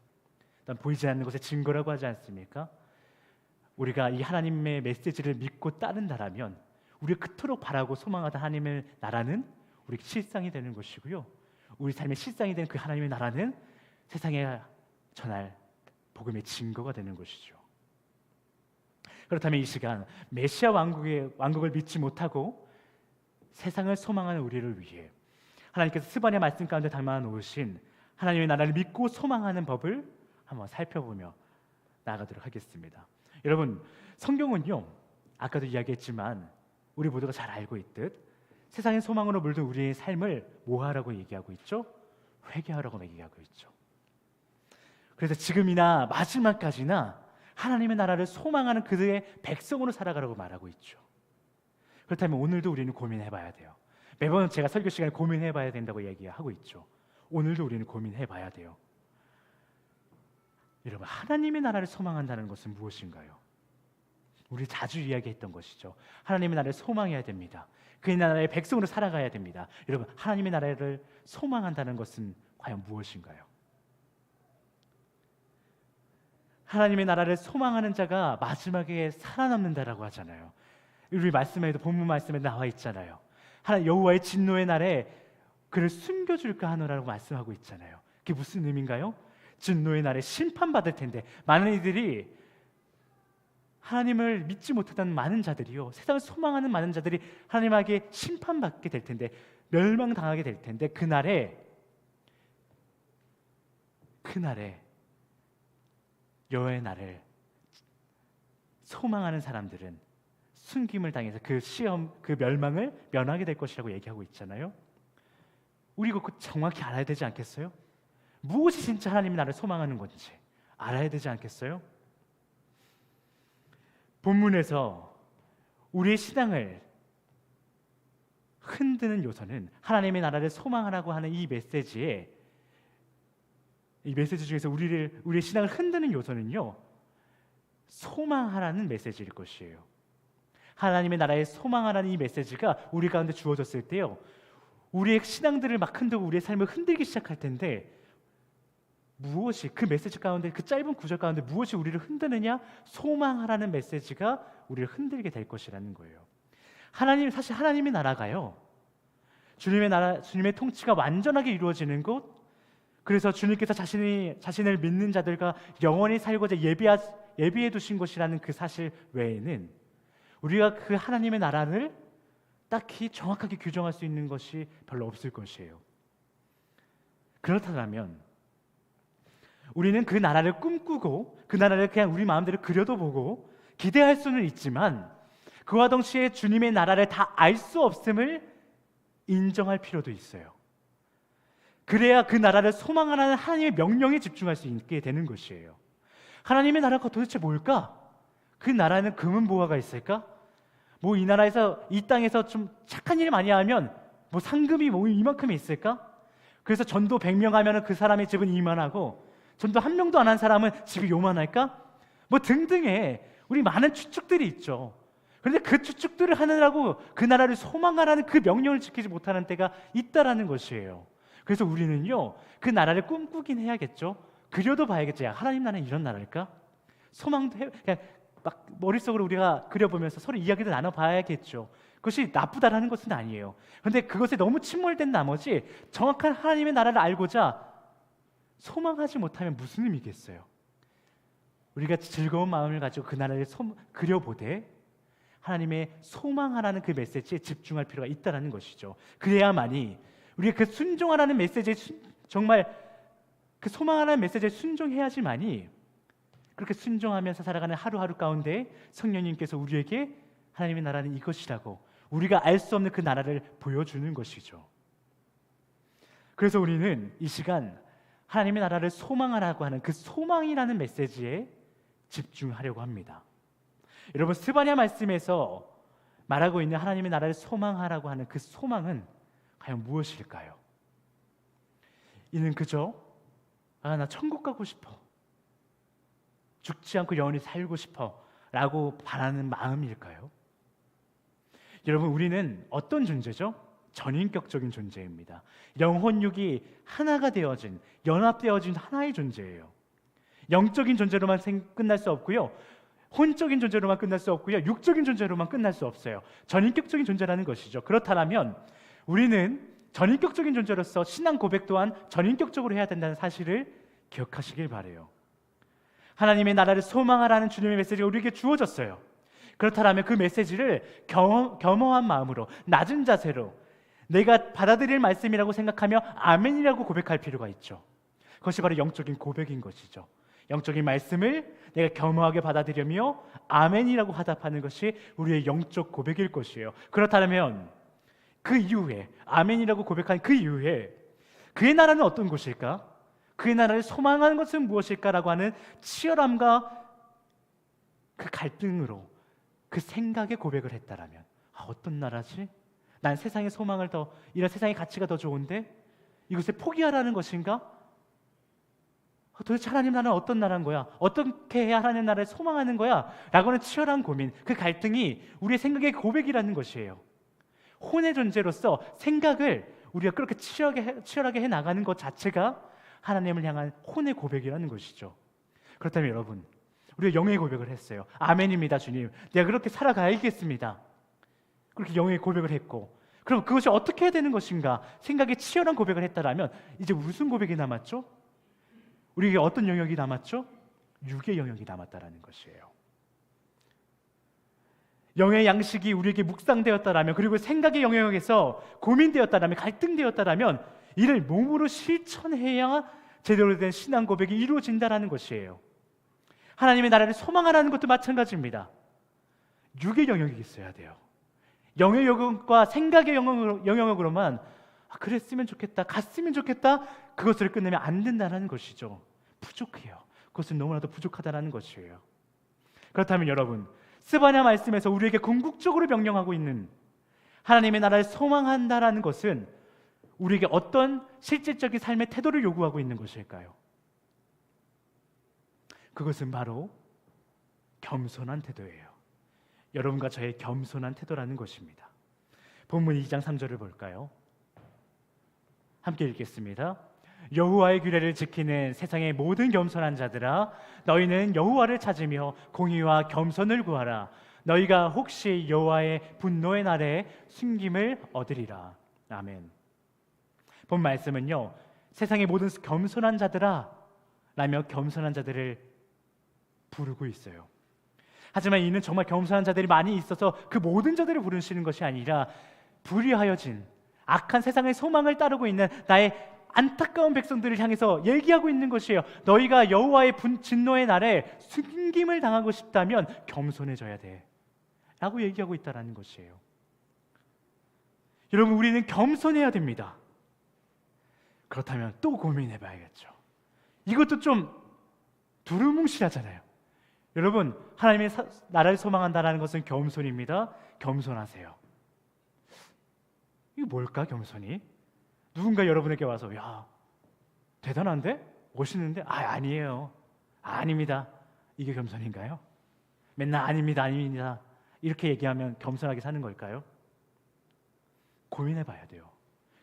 보이지 않는 것의 증거라고 하지 않습니까? 우리가 이 하나님의 메시지를 믿고 따른다라면 우리가 그토록 바라고 소망하던 하나님의 나라는 우리 실상이 되는 것이고요, 우리 삶의 실상이 된 그 하나님의 나라는 세상에 전할 복음의 증거가 되는 것이죠. 그렇다면 이 시간 메시아 왕국을 믿지 못하고 세상을 소망하는 우리를 위해 하나님께서 스바냐 말씀 가운데 담아 놓으신 하나님의 나라를 믿고 소망하는 법을 한번 살펴보며 나아가도록 하겠습니다. 여러분, 성경은요, 아까도 이야기했지만 우리 모두가 잘 알고 있듯 세상의 소망으로 물든 우리의 삶을 뭐하라고 얘기하고 있죠? 회개하라고 얘기하고 있죠. 그래서 지금이나 마지막까지나 하나님의 나라를 소망하는 그들의 백성으로 살아가라고 말하고 있죠. 그렇다면 오늘도 우리는 고민해봐야 돼요. 매번 제가 설교 시간에 고민해봐야 된다고 얘기하고 있죠. 오늘도 우리는 고민해봐야 돼요. 여러분, 하나님의 나라를 소망한다는 것은 무엇인가요? 우리 자주 이야기했던 것이죠. 하나님의 나라를 소망해야 됩니다. 그의 나라의 백성으로 살아가야 됩니다. 여러분, 하나님의 나라를 소망한다는 것은 과연 무엇인가요? 하나님의 나라를 소망하는 자가 마지막에 살아남는다라고 하잖아요. 우리 말씀에도, 본문 말씀에 나와 있잖아요. 여호와의 진노의 날에 그를 숨겨줄까 하노라고 말씀하고 있잖아요. 그게 무슨 의미인가요? 진노의 날에 심판받을 텐데, 많은 이들이 하나님을 믿지 못하던 많은 자들이요, 세상을 소망하는 많은 자들이 하나님에게 심판받게 될 텐데, 멸망당하게 될 텐데, 그날에 여호와의 날을 소망하는 사람들은 숨김을 당해서 그 시험, 그 멸망을 면하게 될 것이라고 얘기하고 있잖아요. 우리 그거 정확히 알아야 되지 않겠어요? 무엇이 진짜 하나님의 나라를 소망하는 건지 알아야 되지 않겠어요? 본문에서 우리의 신앙을 흔드는 요소는 하나님의 나라를 소망하라고 하는 이 메시지 중에서 우리의 신앙을 흔드는 요소는요, 소망하라는 메시지일 것이에요. 하나님의 나라에 소망하라는 이 메시지가 우리 가운데 주어졌을 때요, 우리의 신앙들을 막 흔들고 우리의 삶을 흔들기 시작할 텐데, 무엇이 그 메시지 가운데, 그 짧은 구절 가운데 무엇이 우리를 흔드느냐? 소망하라는 메시지가 우리를 흔들게 될 것이라는 거예요. 사실 하나님의 나라가요, 주님의 통치가 완전하게 이루어지는 곳, 그래서 주님께서 자신을 믿는 자들과 영원히 살고자 예비해 두신 것이라는 그 사실 외에는 우리가 그 하나님의 나라를 딱히 정확하게 규정할 수 있는 것이 별로 없을 것이에요. 그렇다면 우리는 그 나라를 꿈꾸고 그 나라를 그냥 우리 마음대로 그려도 보고 기대할 수는 있지만, 그와 동시에 주님의 나라를 다 알 수 없음을 인정할 필요도 있어요. 그래야 그 나라를 소망하는 하나님의 명령에 집중할 수 있게 되는 것이에요. 하나님의 나라가 도대체 뭘까? 그 나라는 금은 보화가 있을까? 이 나라에서, 이 땅에서 좀 착한 일 많이 하면 상금이 이만큼이 있을까? 그래서 전도 100명 하면 그 사람의 집은 이만하고, 전도 1명도 안 한 사람은 집이 요만할까? 등등의 우리 많은 추측들이 있죠. 그런데 그 추측들을 하느라고 그 나라를 소망하라는 그 명령을 지키지 못하는 때가 있다라는 것이에요. 그래서 우리는요, 그 나라를 꿈꾸긴 해야겠죠. 그려도 봐야겠지. 하나님 나라는 이런 나라일까? 소망도 그냥 막 머릿속으로 우리가 그려보면서 서로 이야기도 나눠봐야겠죠. 그것이 나쁘다라는 것은 아니에요. 그런데 그것에 너무 침몰된 나머지 정확한 하나님의 나라를 알고자 소망하지 못하면 무슨 의미겠어요? 우리가 즐거운 마음을 가지고 그 나라를 그려보되 하나님의 소망하라는 그 메시지에 집중할 필요가 있다는 것이죠. 그래야만이 우리가 그 순종하라는 메시지에 정말 그 소망하라는 메시지에 순종해야지만이 그렇게 순종하면서 살아가는 하루하루 가운데 성령님께서 우리에게 하나님의 나라는 이것이라고 우리가 알 수 없는 그 나라를 보여주는 것이죠. 그래서 우리는 이 시간 하나님의 나라를 소망하라고 하는 그 소망이라는 메시지에 집중하려고 합니다. 여러분, 스바냐 말씀에서 말하고 있는 하나님의 나라를 소망하라고 하는 그 소망은 과연 무엇일까요? 이는 그저 나 천국 가고 싶어, 죽지 않고 영원히 살고 싶어 라고 바라는 마음일까요? 여러분, 우리는 어떤 존재죠? 전인격적인 존재입니다. 영혼육이 하나가 되어진, 연합되어진 하나의 존재예요. 영적인 존재로만 끝날 수 없고요, 혼적인 존재로만 끝날 수 없고요, 육적인 존재로만 끝날 수 없어요. 전인격적인 존재라는 것이죠. 그렇다면 우리는 전인격적인 존재로서 신앙 고백 또한 전인격적으로 해야 된다는 사실을 기억하시길 바라요. 하나님의 나라를 소망하라는 주님의 메시지가 우리에게 주어졌어요. 그렇다면 그 메시지를 겸허한 마음으로, 낮은 자세로 내가 받아들일 말씀이라고 생각하며 아멘이라고 고백할 필요가 있죠. 그것이 바로 영적인 고백인 것이죠. 영적인 말씀을 내가 겸허하게 받아들이며 아멘이라고 화답하는 것이 우리의 영적 고백일 것이에요. 그렇다면 그 이후에, 아멘이라고 고백한 그 이후에 그의 나라는 어떤 곳일까? 그의 나라를 소망하는 것은 무엇일까라고 하는 치열함과 그 갈등으로 그 생각에 고백을 했다라면, 어떤 나라지? 난 세상의 소망을 더, 이런 세상의 가치가 더 좋은데 이것을 포기하라는 것인가? 도대체 하나님 나라는 어떤 나라인 거야? 어떻게 해야 하나님 나라를 소망하는 거야? 라고 하는 치열한 고민, 그 갈등이 우리의 생각의 고백이라는 것이에요. 혼의 존재로서 생각을 우리가 그렇게 치열하게 해나가는 것 자체가 하나님을 향한 혼의 고백이라는 것이죠. 그렇다면 여러분, 우리가 영의 고백을 했어요. 아멘입니다, 주님. 내가 그렇게 살아가야겠습니다. 그렇게 영의 고백을 했고, 그럼 그것이 어떻게 해야 되는 것인가? 생각에 치열한 고백을 했다라면 이제 무슨 고백이 남았죠? 우리에게 어떤 영역이 남았죠? 육의 영역이 남았다라는 것이에요. 영의 양식이 우리에게 묵상되었다라면, 그리고 생각의 영역에서 고민되었다라면, 갈등되었다라면 이를 몸으로 실천해야 제대로 된 신앙 고백이 이루어진다라는 것이에요. 하나님의 나라를 소망하라는 것도 마찬가지입니다. 육의 영역이 있어야 돼요. 영의 영역과 생각의 영역으로만 그랬으면 좋겠다, 갔으면 좋겠다, 그것을 끝내면 안 된다는 것이죠. 부족해요. 그것은 너무나도 부족하다는 것이에요. 그렇다면 여러분, 스바냐 말씀에서 우리에게 궁극적으로 명령하고 있는 하나님의 나라를 소망한다라는 것은 우리에게 어떤 실질적인 삶의 태도를 요구하고 있는 것일까요? 그것은 바로 겸손한 태도예요. 여러분과 저의 겸손한 태도라는 것입니다. 본문 2장 3절을 볼까요? 함께 읽겠습니다. 여호와의 규례를 지키는 세상의 모든 겸손한 자들아, 너희는 여호와를 찾으며 공의와 겸손을 구하라. 너희가 혹시 여호와의 분노의 날에 숨김을 얻으리라. 아멘. 본 말씀은요, 세상의 모든 겸손한 자들아 라며 겸손한 자들을 부르고 있어요. 하지만 이는 정말 겸손한 자들이 많이 있어서 그 모든 자들을 부르시는 것이 아니라 불의하여진 악한 세상의 소망을 따르고 있는 나의 안타까운 백성들을 향해서 얘기하고 있는 것이에요. 너희가 여호와의 진노의 날에 숨김을 당하고 싶다면 겸손해져야 돼 라고 얘기하고 있다는 것이에요. 여러분, 우리는 겸손해야 됩니다. 그렇다면 또 고민해봐야겠죠. 이것도 좀 두루뭉실하잖아요. 여러분, 하나님의 나라를 소망한다는 것은 겸손입니다. 겸손하세요. 이게 뭘까, 겸손이? 누군가 여러분에게 와서 야, 대단한데? 멋있는데? 아니에요. 아닙니다. 이게 겸손인가요? 맨날 아닙니다, 아닙니다 이렇게 얘기하면 겸손하게 사는 걸까요? 고민해봐야 돼요.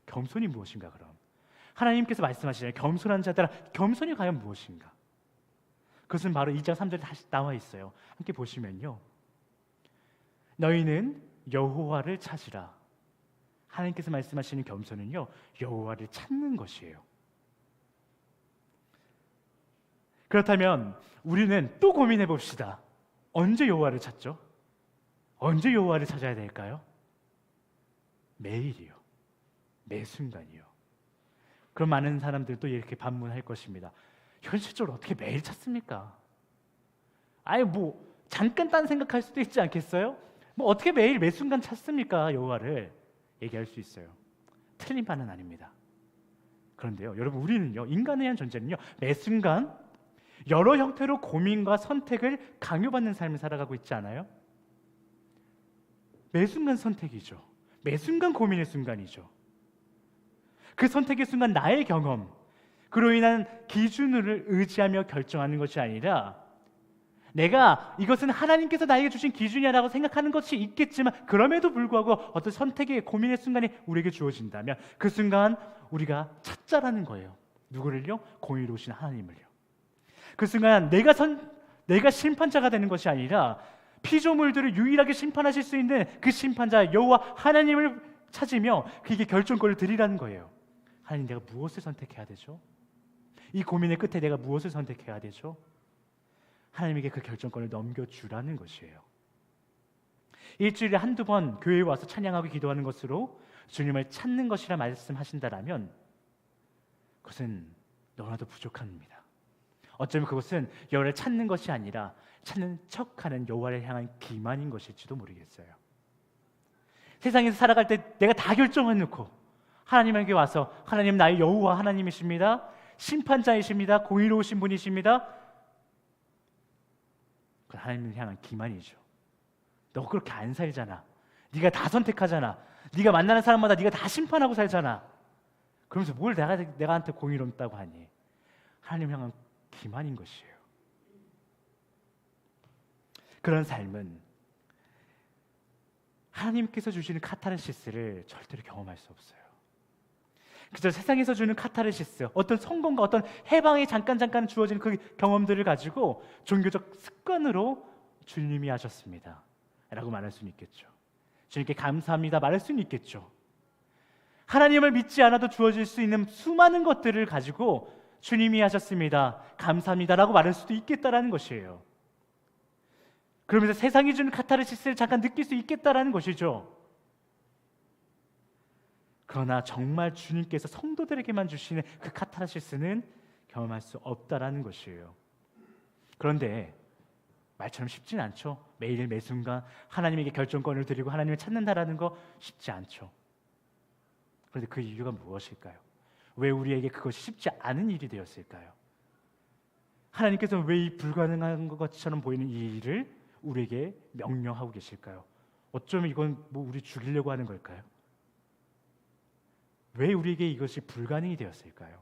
겸손이 무엇인가? 그럼 하나님께서 말씀하시잖아요. 겸손한 자들아, 겸손이 과연 무엇인가? 그것은 바로 2장 3절에 다시 나와 있어요. 함께 보시면요, 너희는 여호와를 찾으라. 하나님께서 말씀하시는 겸손은요, 여호와를 찾는 것이에요. 그렇다면 우리는 또 고민해 봅시다. 언제 여호와를 찾죠? 언제 여호와를 찾아야 될까요? 매일이요. 매 순간이요. 그럼 많은 사람들도 이렇게 반문할 것입니다. 현실적으로 어떻게 매일 찾습니까? 아니 뭐 잠깐 딴 생각할 수도 있지 않겠어요? 뭐 어떻게 매일 매 순간 찾습니까? 여호와를 얘기할 수 있어요. 틀린 바는 아닙니다. 그런데요, 여러분, 우리는요, 인간에 한 존재는요, 매 순간 여러 형태로 고민과 선택을 강요받는 삶을 살아가고 있지 않아요? 매 순간 선택이죠. 매 순간 고민의 순간이죠. 그 선택의 순간 나의 경험, 그로 인한 기준을 의지하며 결정하는 것이 아니라 내가 이것은 하나님께서 나에게 주신 기준이라고 생각하는 것이 있겠지만, 그럼에도 불구하고 어떤 선택의 고민의 순간이 우리에게 주어진다면 그 순간 우리가 찾자라는 거예요. 누구를요? 공의로우신 하나님을요. 그 순간 내가 심판자가 되는 것이 아니라 피조물들을 유일하게 심판하실 수 있는 그 심판자 여호와 하나님을 찾으며 그에게 결정권을 드리라는 거예요. 하나님, 내가 무엇을 선택해야 되죠? 이 고민의 끝에 내가 무엇을 선택해야 되죠? 하나님에게 그 결정권을 넘겨주라는 것이에요. 일주일에 한두 번 교회에 와서 찬양하고 기도하는 것으로 주님을 찾는 것이라 말씀하신다라면 그것은 너무나도 부족합니다. 어쩌면 그것은 여호와를 찾는 것이 아니라 찾는 척하는 여호와를 향한 기만인 것일지도 모르겠어요. 세상에서 살아갈 때 내가 다 결정해놓고 하나님에게 와서, 하나님 나의 여호와 하나님이십니다, 심판자이십니다, 공의로우신 분이십니다, 그건 하나님을 향한 기만이죠. 너 그렇게 안 살잖아, 네가 다 선택하잖아, 네가 만나는 사람마다 네가 다 심판하고 살잖아, 그러면서 뭘 내가한테 공의롭다고 하니? 하나님을 향한 기만인 것이에요. 그런 삶은 하나님께서 주시는 카타르시스를 절대로 경험할 수 없어요. 그저 세상에서 주는 카타르시스, 어떤 성공과 어떤 해방이 잠깐 주어지는 그 경험들을 가지고 종교적 습관으로 주님이 하셨습니다 라고 말할 수는 있겠죠. 주님께 감사합니다 말할 수는 있겠죠. 하나님을 믿지 않아도 주어질 수 있는 수많은 것들을 가지고 주님이 하셨습니다, 감사합니다라고 말할 수도 있겠다라는 것이에요. 그러면서 세상이 주는 카타르시스를 잠깐 느낄 수 있겠다라는 것이죠. 그러나 정말 주님께서 성도들에게만 주시는 그 카타르시스는 경험할 수 없다라는 것이에요. 그런데 말처럼 쉽진 않죠. 매일 매 순간 하나님에게 결정권을 드리고 하나님을 찾는다라는 거 쉽지 않죠. 그런데 그 이유가 무엇일까요? 왜 우리에게 그것이 쉽지 않은 일이 되었을까요? 하나님께서 왜 이 불가능한 것처럼 보이는 이 일을 우리에게 명령하고 계실까요? 어쩌면 이건 뭐 우리 죽이려고 하는 걸까요? 왜 우리에게 이것이 불가능이 되었을까요?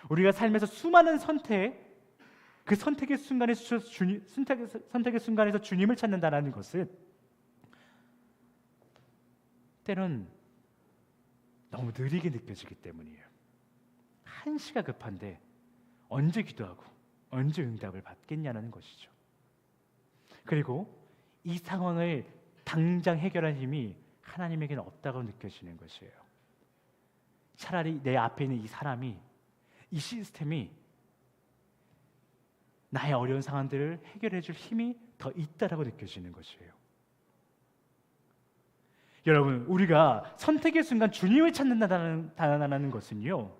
우리가 삶에서 수많은 그 선택의 순간에서 주님을 찾는다는 것은 때론 너무 느리게 느껴지기 때문이에요. 한시가 급한데 언제 기도하고 언제 응답을 받겠냐는 것이죠. 그리고 이 상황을 당장 해결할 힘이 하나님에게는 없다고 느껴지는 것이에요. 차라리 내 앞에 있는 이 사람이, 이 시스템이 나의 어려운 상황들을 해결해 줄 힘이 더 있다라고 느껴지는 것이에요. 여러분, 우리가 선택의 순간 주님을 찾는다는 것은요,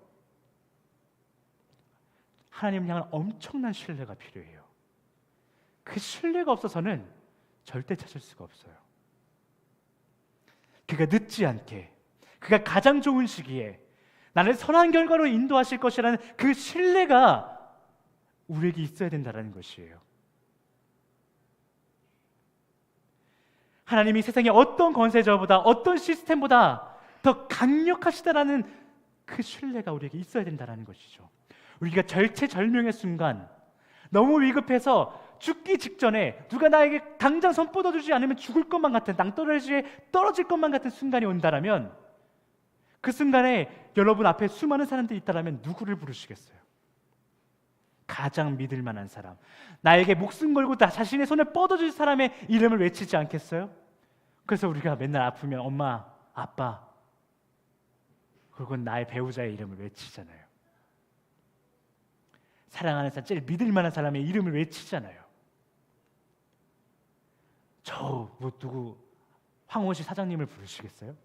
하나님을 향한 엄청난 신뢰가 필요해요. 그 신뢰가 없어서는 절대 찾을 수가 없어요. 그가 늦지 않게, 그가 가장 좋은 시기에 나를 선한 결과로 인도하실 것이라는 그 신뢰가 우리에게 있어야 된다는 것이에요. 하나님이 세상의 어떤 권세자보다, 어떤 시스템보다 더 강력하시다라는 그 신뢰가 우리에게 있어야 된다는 것이죠. 우리가 절체절명의 순간, 너무 위급해서 죽기 직전에 누가 나에게 당장 손 뻗어주지 않으면 죽을 것만 같은, 낭떠러지에 떨어질 것만 같은 순간이 온다라면 그 순간에 여러분 앞에 수많은 사람들이 있다라면 누구를 부르시겠어요? 가장 믿을 만한 사람, 나에게 목숨 걸고 나 자신의 손을 뻗어줄 사람의 이름을 외치지 않겠어요? 그래서 우리가 맨날 아프면 엄마, 아빠, 그리고 나의 배우자의 이름을 외치잖아요. 사랑하는 사람, 제일 믿을 만한 사람의 이름을 외치잖아요. 누구 황호시 사장님을 부르시겠어요?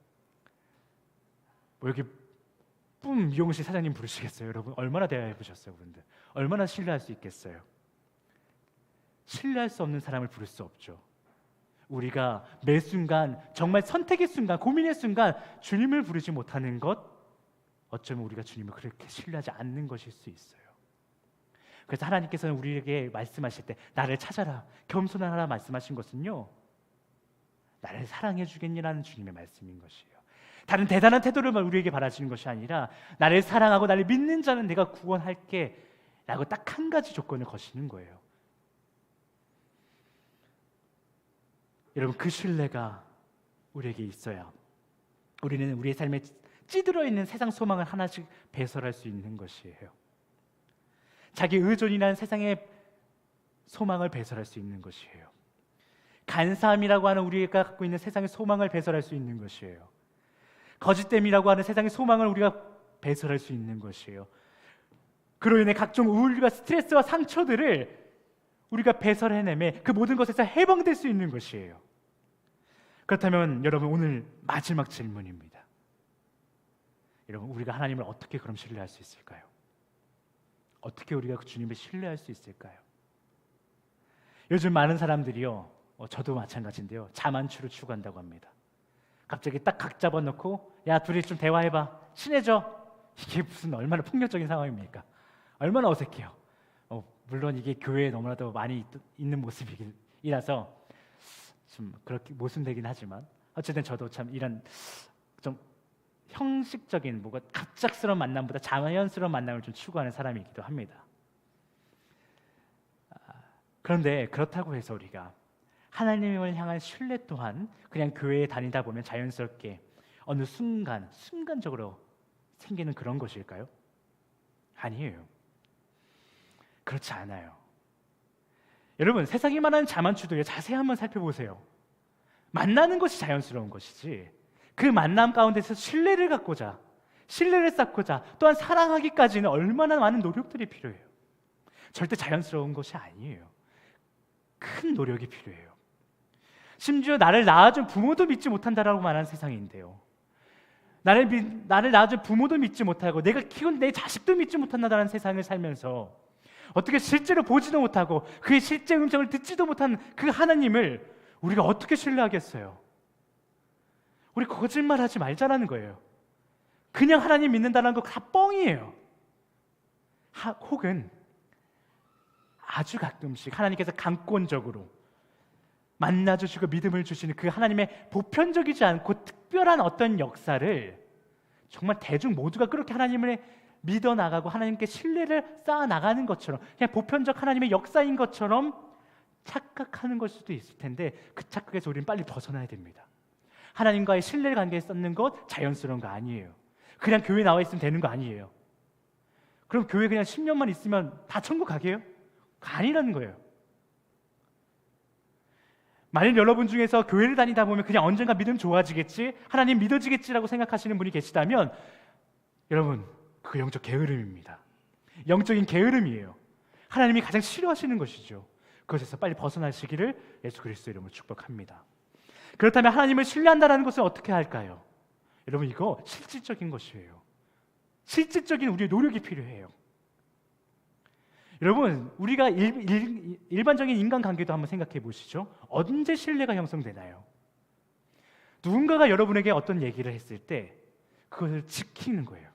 여기 미용실 사장님 부르시겠어요? 여러분 얼마나 대화해 보셨어요, 그런데 얼마나 신뢰할 수 있겠어요? 신뢰할 수 없는 사람을 부를 수 없죠. 우리가 매 순간 정말 선택의 순간, 고민의 순간 주님을 부르지 못하는 것, 어쩌면 우리가 주님을 그렇게 신뢰하지 않는 것일 수 있어요. 그래서 하나님께서는 우리에게 말씀하실 때 나를 찾아라, 겸손하라 말씀하신 것은요, 나를 사랑해 주겠니라는 주님의 말씀인 것이에요. 다른 대단한 태도를 우리에게 바라시는 것이 아니라 나를 사랑하고 나를 믿는 자는 내가 구원할게 라고 딱 한 가지 조건을 거시는 거예요. 여러분, 그 신뢰가 우리에게 있어야 우리는 우리의 삶에 찌들어 있는 세상 소망을 하나씩 배설할 수 있는 것이에요. 자기 의존이라는 세상의 소망을 배설할 수 있는 것이에요. 간사함이라고 하는 우리가 갖고 있는 세상의 소망을 배설할 수 있는 것이에요. 거짓됨이라고 하는 세상의 소망을 우리가 배설할 수 있는 것이에요. 그로 인해 각종 우울과 스트레스와 상처들을 우리가 배설해내매 그 모든 것에서 해방될 수 있는 것이에요. 그렇다면 여러분, 오늘 마지막 질문입니다. 여러분, 우리가 하나님을 어떻게 그럼 신뢰할 수 있을까요? 어떻게 우리가 그 주님을 신뢰할 수 있을까요? 요즘 많은 사람들이요, 저도 마찬가지인데요, 자만추를 추구한다고 합니다. 갑자기 딱 각 잡아놓고 야, 둘이 좀 대화해봐, 친해져. 이게 무슨 얼마나 폭력적인 상황입니까? 얼마나 어색해요. 물론 이게 교회에 너무나도 많이 있는 모습이라서 좀 그렇게 모순되긴 하지만, 어쨌든 저도 참 이런 좀 형식적인 뭐가 갑작스러운 만남보다 자연스러운 만남을 좀 추구하는 사람이기도 합니다. 그런데 그렇다고 해서 우리가 하나님을 향한 신뢰 또한 그냥 교회에 다니다 보면 자연스럽게 어느 순간적으로 생기는 그런 것일까요? 아니에요. 그렇지 않아요. 여러분, 세상에 많은 자만추들을 자세히 한번 살펴보세요. 만나는 것이 자연스러운 것이지, 그 만남 가운데서 신뢰를 갖고자, 신뢰를 쌓고자, 또한 사랑하기까지는 얼마나 많은 노력들이 필요해요. 절대 자연스러운 것이 아니에요. 큰 노력이 필요해요. 심지어 나를 낳아준 부모도 믿지 못한다라고 말하는 세상인데요, 나를 낳아준 부모도 믿지 못하고 내가 키운 내 자식도 믿지 못한다라는 세상을 살면서 어떻게 실제로 보지도 못하고 그의 실제 음성을 듣지도 못한 그 하나님을 우리가 어떻게 신뢰하겠어요? 우리 거짓말하지 말자라는 거예요. 그냥 하나님 믿는다는 거 다 뻥이에요. 혹은 아주 가끔씩 하나님께서 강권적으로 만나주시고 믿음을 주시는 그 하나님의 보편적이지 않고 특별한 어떤 역사를 정말 대중 모두가 그렇게 하나님을 믿어 나가고 하나님께 신뢰를 쌓아 나가는 것처럼, 그냥 보편적 하나님의 역사인 것처럼 착각하는 걸 수도 있을 텐데, 그 착각에서 우리는 빨리 벗어나야 됩니다. 하나님과의 신뢰 관계에 쌓는 것 자연스러운 거 아니에요. 그냥 교회 나와 있으면 되는 거 아니에요. 그럼 교회 그냥 10년만 있으면 다 천국 가게요? 아니라는 거예요. 만일 여러분 중에서 교회를 다니다 보면 그냥 언젠가 믿음 좋아지겠지, 하나님 믿어지겠지라고 생각하시는 분이 계시다면, 여러분, 그 영적 게으름입니다. 영적인 게으름이에요. 하나님이 가장 싫어하시는 것이죠. 그것에서 빨리 벗어나시기를 예수 그리스도의 이름으로 축복합니다. 그렇다면 하나님을 신뢰한다는 것은 어떻게 할까요? 여러분, 이거 실질적인 것이에요. 실질적인 우리의 노력이 필요해요. 여러분, 우리가 일반적인 인간관계도 한번 생각해 보시죠. 언제 신뢰가 형성되나요? 누군가가 여러분에게 어떤 얘기를 했을 때 그것을 지키는 거예요.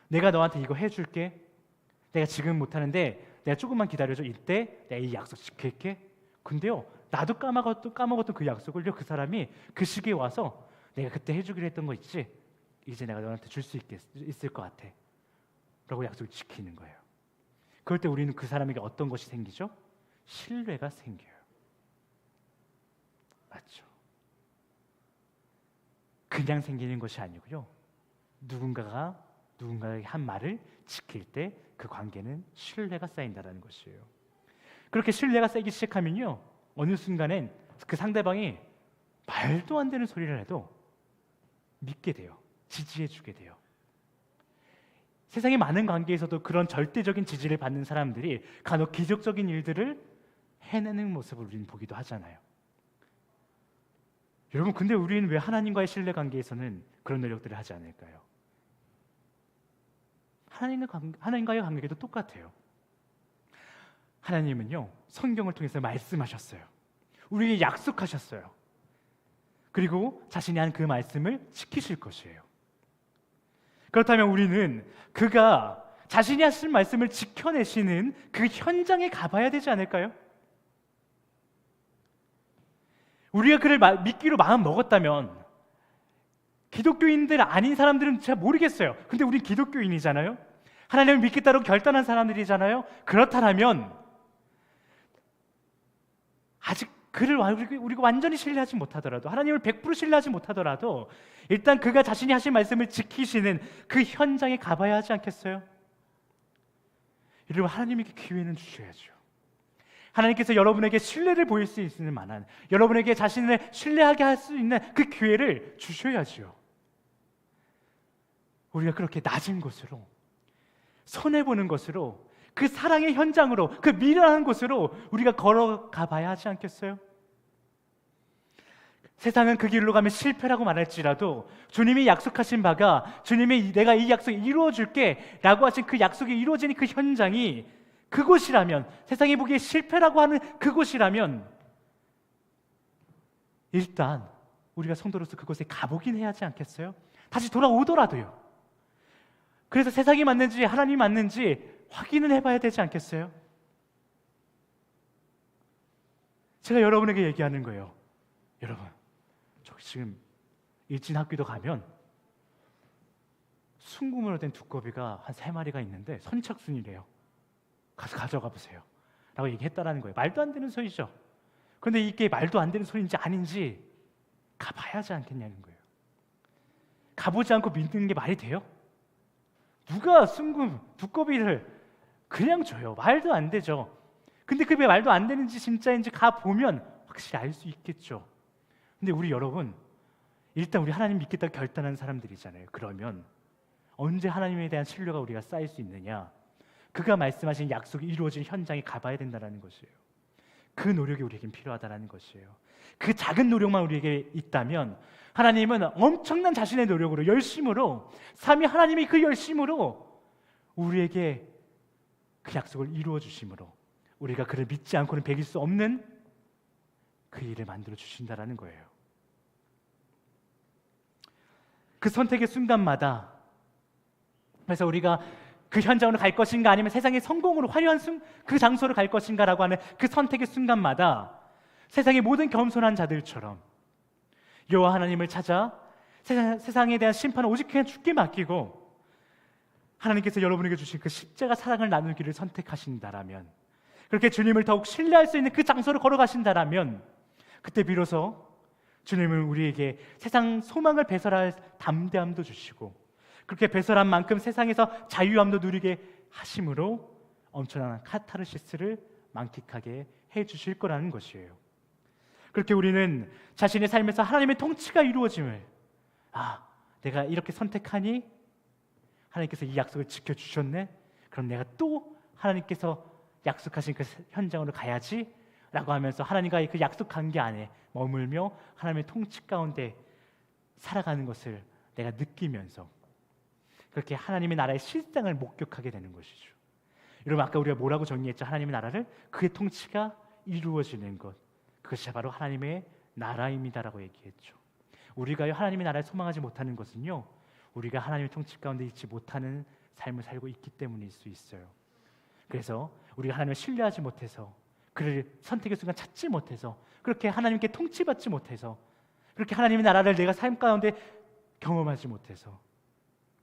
내가 너한테 이거 해줄게, 내가 지금 못하는데 내가 조금만 기다려줘, 이때 내가 이 약속 지킬게. 근데요, 나도 까먹었던 그 약속을요, 그 사람이 그 시기에 와서 내가 그때 해주기로 했던 거 있지, 이제 내가 너한테 줄 수 있을 것 같아 라고 약속을 지키는 거예요. 그럴 때 우리는 그 사람에게 어떤 것이 생기죠? 신뢰가 생겨요. 맞죠? 그냥 생기는 것이 아니고요, 누군가의 한 말을 지킬 때 그 관계는 신뢰가 쌓인다는 것이에요. 그렇게 신뢰가 쌓이기 시작하면요, 어느 순간엔 그 상대방이 말도 안 되는 소리를 해도 믿게 돼요. 지지해주게 돼요. 세상의 많은 관계에서도 그런 절대적인 지지를 받는 사람들이 간혹 기적적인 일들을 해내는 모습을 우리는 보기도 하잖아요. 여러분, 근데 우리는 왜 하나님과의 신뢰 관계에서는 그런 노력들을 하지 않을까요? 하나님과의 관계도 똑같아요. 하나님은요, 성경을 통해서 말씀하셨어요. 우리에게 약속하셨어요. 그리고 자신이 한 그 말씀을 지키실 것이에요. 그렇다면 우리는 그가 자신이 하신 말씀을 지켜내시는 그 현장에 가봐야 되지 않을까요? 우리가 그를 믿기로 마음 먹었다면, 기독교인들 아닌 사람들은 잘 모르겠어요. 근데 우린 기독교인이잖아요. 하나님을 믿겠다고 결단한 사람들이잖아요. 그렇다면 아직 그를 우리가 완전히 신뢰하지 못하더라도, 하나님을 100% 신뢰하지 못하더라도 일단 그가 자신이 하신 말씀을 지키시는 그 현장에 가봐야 하지 않겠어요? 여러분, 하나님에게 기회는 주셔야죠. 하나님께서 여러분에게 신뢰를 보일 수 있는 만한, 여러분에게 자신을 신뢰하게 할 수 있는 그 기회를 주셔야죠. 우리가 그렇게 낮은 곳으로, 손해보는 곳으로, 그 사랑의 현장으로, 그 미련한 곳으로 우리가 걸어가 봐야 하지 않겠어요? 세상은 그 길로 가면 실패라고 말할지라도 주님이 약속하신 바가, 주님이 내가 이 약속을 이루어줄게 라고 하신 그 약속이 이루어지는 그 현장이 그곳이라면, 세상이 보기에 실패라고 하는 그곳이라면 일단 우리가 성도로서 그곳에 가보긴 해야 하지 않겠어요? 다시 돌아오더라도요. 그래서 세상이 맞는지 하나님이 맞는지 확인을 해봐야 되지 않겠어요? 제가 여러분에게 얘기하는 거예요. 여러분, 저기 지금 일진학교도 가면 순금으로 된 두꺼비가 한 3마리가 있는데 선착순이래요. 가서 가져가 보세요 라고 얘기했다라는 거예요. 말도 안 되는 소리죠. 그런데 이게 말도 안 되는 소리인지 아닌지 가봐야 하지 않겠냐는 거예요. 가보지 않고 믿는 게 말이 돼요? 누가 순금, 두꺼비를 그냥 줘요? 말도 안 되죠. 근데 그게 말도 안 되는지 진짜인지 가보면 확실히 알 수 있겠죠. 근데 우리 여러분, 일단 우리 하나님 믿겠다고 결단한 사람들이잖아요. 그러면 언제 하나님에 대한 신뢰가 우리가 쌓일 수 있느냐? 그가 말씀하신 약속이 이루어진 현장에 가봐야 된다는 것이에요. 그 노력이 우리에겐 필요하다는 것이에요. 그 작은 노력만 우리에게 있다면 하나님은 엄청난 자신의 노력으로, 열심으로, 삼위 하나님이 그 열심으로 우리에게 그 약속을 이루어 주심으로 우리가 그를 믿지 않고는 배길 수 없는 그 일을 만들어 주신다라는 거예요. 그 선택의 순간마다, 그래서 우리가 그 현장으로 갈 것인가 아니면 세상의 성공으로 화려한 그 장소로 갈 것인가라고 하는 그 선택의 순간마다 세상의 모든 겸손한 자들처럼 여호와 하나님을 찾아 세상에 대한 심판을 오직 그냥 주께 맡기고 하나님께서 여러분에게 주신 그 십자가 사랑을 나누기를 선택하신다라면, 그렇게 주님을 더욱 신뢰할 수 있는 그 장소로 걸어가신다라면, 그때 비로소 주님은 우리에게 세상 소망을 배설할 담대함도 주시고, 그렇게 배설한 만큼 세상에서 자유함도 누리게 하심으로 엄청난 카타르시스를 만끽하게 해주실 거라는 것이에요. 그렇게 우리는 자신의 삶에서 하나님의 통치가 이루어짐을, 내가 이렇게 선택하니 하나님께서 이 약속을 지켜주셨네, 그럼 내가 또 하나님께서 약속하신 그 현장으로 가야지 라고 하면서 하나님과의 그 약속 관계 안에 머물며 하나님의 통치 가운데 살아가는 것을 내가 느끼면서 그렇게 하나님의 나라의 실상을 목격하게 되는 것이죠. 여러분, 아까 우리가 뭐라고 정리했죠? 하나님의 나라를, 그의 통치가 이루어지는 것, 그것이 바로 하나님의 나라입니다라고 얘기했죠. 우리가 하나님의 나라를 소망하지 못하는 것은요, 우리가 하나님의 통치 가운데 있지 못하는 삶을 살고 있기 때문일 수 있어요. 그래서 우리가 하나님을 신뢰하지 못해서, 그를 선택의 순간 찾지 못해서, 그렇게 하나님께 통치받지 못해서, 그렇게 하나님의 나라를 내가 삶 가운데 경험하지 못해서,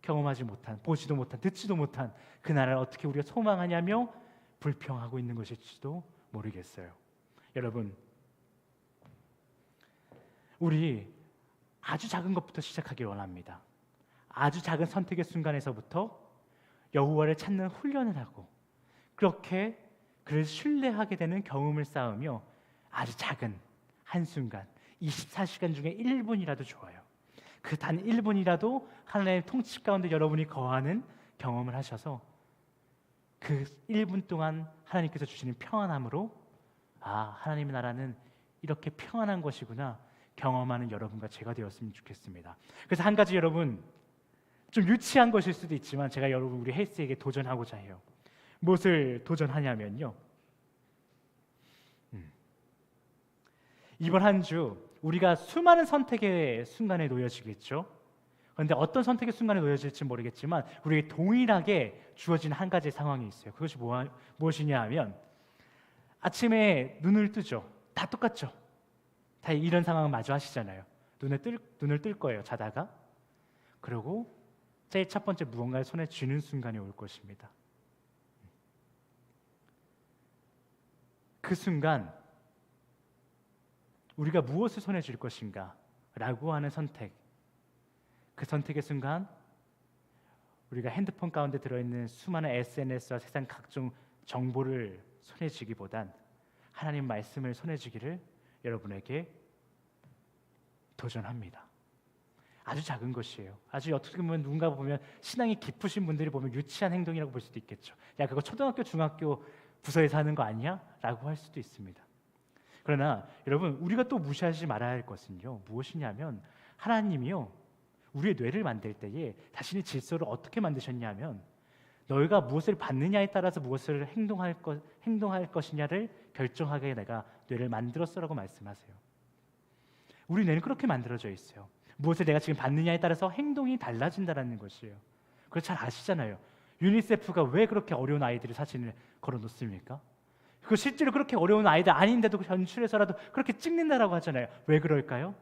경험하지 못한, 보지도 못한, 듣지도 못한 그 나라를 어떻게 우리가 소망하냐며 불평하고 있는 것일지도 모르겠어요. 여러분, 우리 아주 작은 것부터 시작하기 원합니다. 아주 작은 선택의 순간에서부터 여호와를 찾는 훈련을 하고 그렇게 그를 신뢰하게 되는 경험을 쌓으며 아주 작은 한순간 24시간 중에 1분이라도 좋아요. 그 단 1분이라도 하나님의 통치 가운데 여러분이 거하는 경험을 하셔서 그 1분 동안 하나님께서 주시는 평안함으로 하나님의 나라는 이렇게 평안한 것이구나 경험하는 여러분과 제가 되었으면 좋겠습니다. 그래서 한 가지 여러분 좀 유치한 것일 수도 있지만 제가 여러분 우리 헬스에게 도전하고자 해요. 무엇을 도전하냐면요, 이번 한 주 우리가 수많은 선택의 순간에 놓여지겠죠. 그런데 어떤 선택의 순간에 놓여질지 모르겠지만 우리에게 동일하게 주어진 한 가지 상황이 있어요. 그것이 무엇이냐 하면 아침에 눈을 뜨죠. 다 똑같죠. 다 이런 상황 마주 하시잖아요. 눈을 뜰 거예요. 자다가. 그리고 제일 첫 번째 무언가를 손에 쥐는 순간이 올 것입니다. 그 순간 우리가 무엇을 손에 쥘 것인가 라고 하는 선택, 그 선택의 순간 우리가 핸드폰 가운데 들어있는 수많은 SNS와 세상 각종 정보를 손에 쥐기보단 하나님 말씀을 손에 쥐기를 여러분에게 도전합니다. 아주 작은 것이에요. 아주 어떻게 보면 누군가 보면 신앙이 깊으신 분들이 보면 유치한 행동이라고 볼 수도 있겠죠. 야, 그거 초등학교, 중학교 부서에서 하는 거 아니야? 라고 할 수도 있습니다. 그러나 여러분 우리가 또 무시하지 말아야 할 것은요, 무엇이냐면 하나님이요 우리의 뇌를 만들 때에 자신의 질서를 어떻게 만드셨냐면 너희가 무엇을 받느냐에 따라서 무엇을 행동할 것이냐를 결정하게 내가 뇌를 만들었어라고 말씀하세요. 우리 뇌는 그렇게 만들어져 있어요. 무엇을 내가 지금 받느냐에 따라서 행동이 달라진다는 것이에요. 그걸 잘 아시잖아요. 유니세프가 왜 그렇게 어려운 아이들의 사진을 걸어놓습니까? 그 실제로 그렇게 어려운 아이들 아닌데도 현실에서라도 그렇게 찍는다라고 하잖아요. 왜 그럴까요?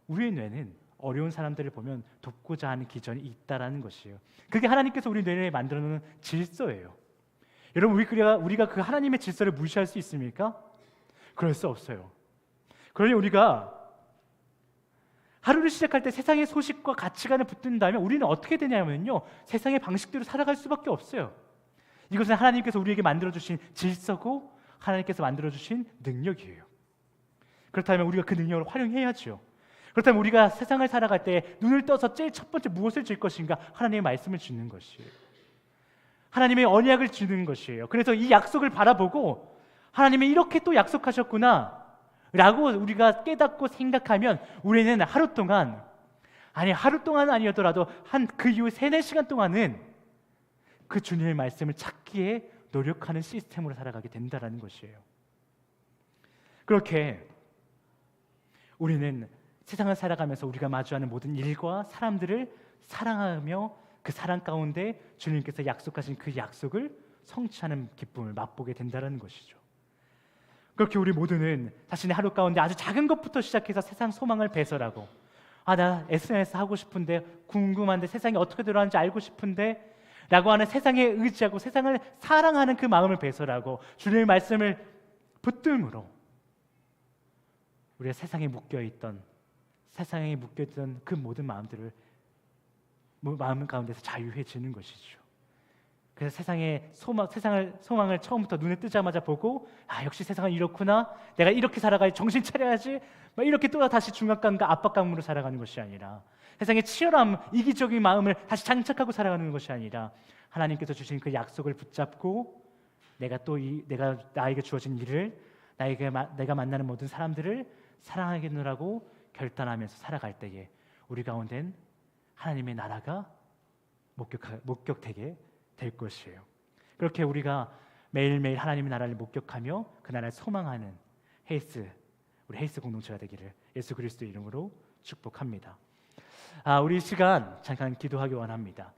우리의 뇌는 어려운 사람들을 보면 돕고자 하는 기전이 있다라는 것이에요. 그게 하나님께서 우리 뇌에 만들어 놓은 질서예요. 여러분 우리가 그 하나님의 질서를 무시할 수 있습니까? 그럴 수 없어요. 그러니 우리가 하루를 시작할 때 세상의 소식과 가치관을 붙든다면 우리는 어떻게 되냐면요, 세상의 방식대로 살아갈 수밖에 없어요. 이것은 하나님께서 우리에게 만들어주신 질서고 하나님께서 만들어주신 능력이에요. 그렇다면 우리가 그 능력을 활용해야죠. 그렇다면 우리가 세상을 살아갈 때 눈을 떠서 제일 첫 번째 무엇을 쥘 것인가? 하나님의 말씀을 쥐는 것이에요. 하나님의 언약을 쥐는 것이에요. 그래서 이 약속을 바라보고 하나님이 이렇게 또 약속하셨구나 라고 우리가 깨닫고 생각하면 우리는 하루 동안 아니더라도 그 이후 3-4시간 동안은 그 주님의 말씀을 찾기에 노력하는 시스템으로 살아가게 된다는 것이에요. 그렇게 우리는 세상을 살아가면서 우리가 마주하는 모든 일과 사람들을 사랑하며 그 사랑 가운데 주님께서 약속하신 그 약속을 성취하는 기쁨을 맛보게 된다는 것이죠. 그렇게 우리 모두는 자신의 하루 가운데 아주 작은 것부터 시작해서 세상 소망을 배설하고 나 SNS 하고 싶은데 궁금한데 세상이 어떻게 돌아가는지 알고 싶은데 라고 하는 세상에 의지하고 세상을 사랑하는 그 마음을 배설하고 주님의 말씀을 붙들므로 우리가 세상에 묶여있던 그 모든 마음들을 마음 가운데서 자유해지는 것이죠. 그래서 세상의 소망을 처음부터 눈에 뜨자마자 보고 역시 세상은 이렇구나, 내가 이렇게 살아가야지, 정신 차려야지, 이렇게 또 다시 중압감과 압박감으로 살아가는 것이 아니라 세상의 치열함, 이기적인 마음을 다시 장착하고 살아가는 것이 아니라 하나님께서 주신 그 약속을 붙잡고 내가 나에게 주어진 일을 내가 만나는 모든 사람들을 사랑하겠노라고 결단하면서 살아갈 때에 우리 가운데는 하나님의 나라가 목격되게 될 것이에요. 그렇게 우리가 매일매일 하나님의 나라를 목격하며 그 나라를 소망하는 우리 헬스 공동체가 되기를 예수 그리스도의 이름으로 축복합니다. 우리 시간 잠깐 기도하기 원합니다.